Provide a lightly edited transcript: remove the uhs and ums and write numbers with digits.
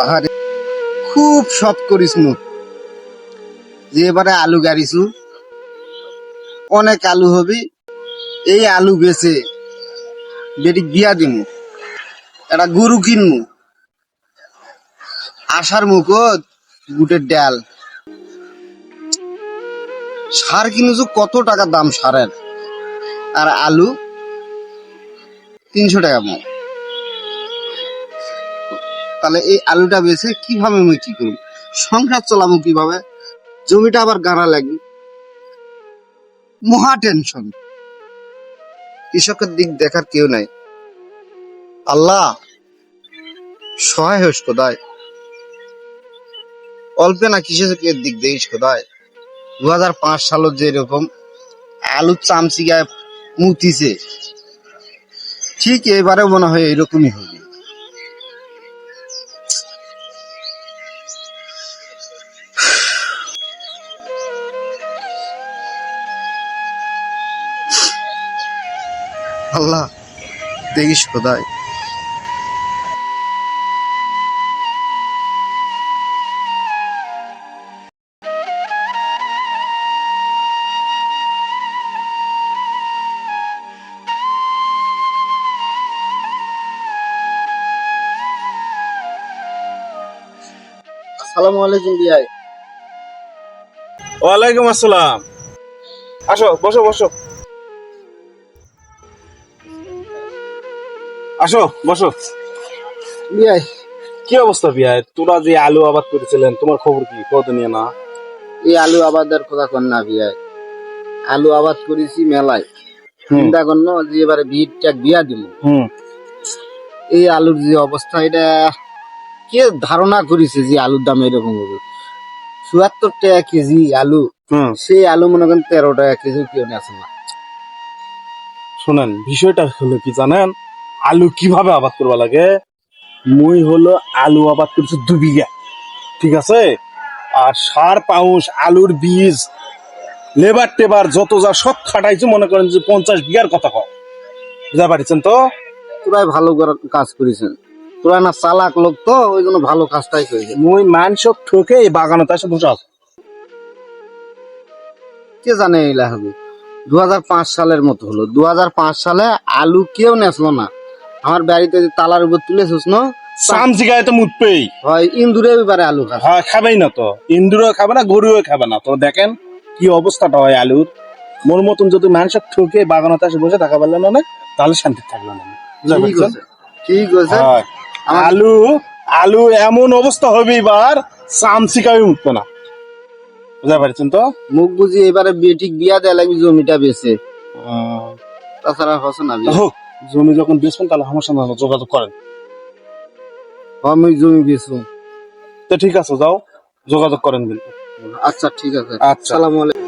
আরে খুব শখ করিস নু যে এবারে আলু গাড়িছু, অনেক আলু হবি। এই আলু বেচে বেটি বিয়া দিমু, একটা গরু কিনমু। আসার মুখত গুটের ডাল সার কিনুছু, কত টাকা দাম সারের, আর আলু 300 টাকা মন। তাহলে এই আলুটা বেচে কিভাবে মুই কি করব, সংসার চালামু কিভাবে, জমিটা আবার গাড়া লাগবে, মহা টেনশন। কৃষকের দিক দেখার কেউ নাই। আল্লাহ সহায় হোস খোদায়, অল্পে না কৃষকের দিক দেখিস খোদায়। 2005 সালত যে এরকম আলুর চামচি গায়ে মুতিছে, ঠিক এবারে মনে হয় এরকমই হবে। আল্লাহ দেখিস খোদায়। আসসালামু আলাইকুম বিয়াই। ওয়ালাইকুম আসসালাম। আসো, বসো বসো, আসো বসো। বিয়াই, কি অবস্থা বিয়ায়? তোরা যে আলু আবাদ করেছিলেন, তোমার খবর কি? কত নিয়ে না? এই আলু আবাদের কথা কন না বিয়াই। আলু আবাদ করেছি মেলায়, হুম চিন্তা করলো যে এবারে ভিড়টা বিয়া দিল। হুম এই আলুর যে অবস্থা, এটা কে ধারণা করেছে যে আলুর দাম এরকম হবে? 74 টাকা কেজি আলু, হুম সেই আলু মনে করেন 13 টাকা কেজি কেউ নেছে না। শোনেন, বিষয়টা হলো কি জানেন? আলু কিভাবে আবাদ করবা লাগে? মুই হলো আলু আবাদ করছি 2 বিঘা, ঠিক আছে? আর সার পাউস, আলুর বীজ, লেবার টেবার যত যা সব খাটাইছি, মনে করেন যে 50 বিঘার কথা কয়। বুঝতে পারছেন তো? তোরাই ভালো কাজ করেছেন, তোরা না চালাক লোক, তো ওই জন্য ভালো কাজটাই করেছে। মুই মাংস ঠকে এই বাগানত এসে বসে আছি। কে জানে এলা হবে? 2005 সালের মতো হলো। 2005 সালে আলু কেউ নেসলো না। আমার বাড়িতে যে তালার উপর তুলেছিস না, সামসি গায়ে তো মুতবেই হয় ইন্দুরে এবারে আলু খাস। হয়, খাবেই না তো। ইন্দুরও খাবে না, গরুও খাবে না। তো দেখেন কি অবস্থাটা হয় আলুর। মোর মতন যদি মানুষ ঠকে বাগানত এসে বসে থাকা পারলেন না, তাহলে শান্তি থাকলো না। বুঝতে ঠিক পারছেন? আছে, ঠিক আছে। হয়। আলু আলু এমন অবস্থা হবে এবার, সামসি গায়ে উঠবে না। বুঝতে পারছেন তো? মুখ বুঝি এবারে ঠিক বিয়া দেয়া লাগবে জমিটা বেচে, তাছাড়া হচ্ছে না বিয়া। হোক, জমি যখন বেচবেন তাহলে আমার সঙ্গে যোগাযোগ করেন। আমি জমি বেচবো। তো ঠিক আছে, যাও যোগাযোগ করেন কিন্তু। আচ্ছা ঠিক আছে। আচ্ছা। সালাম আলাইকুম।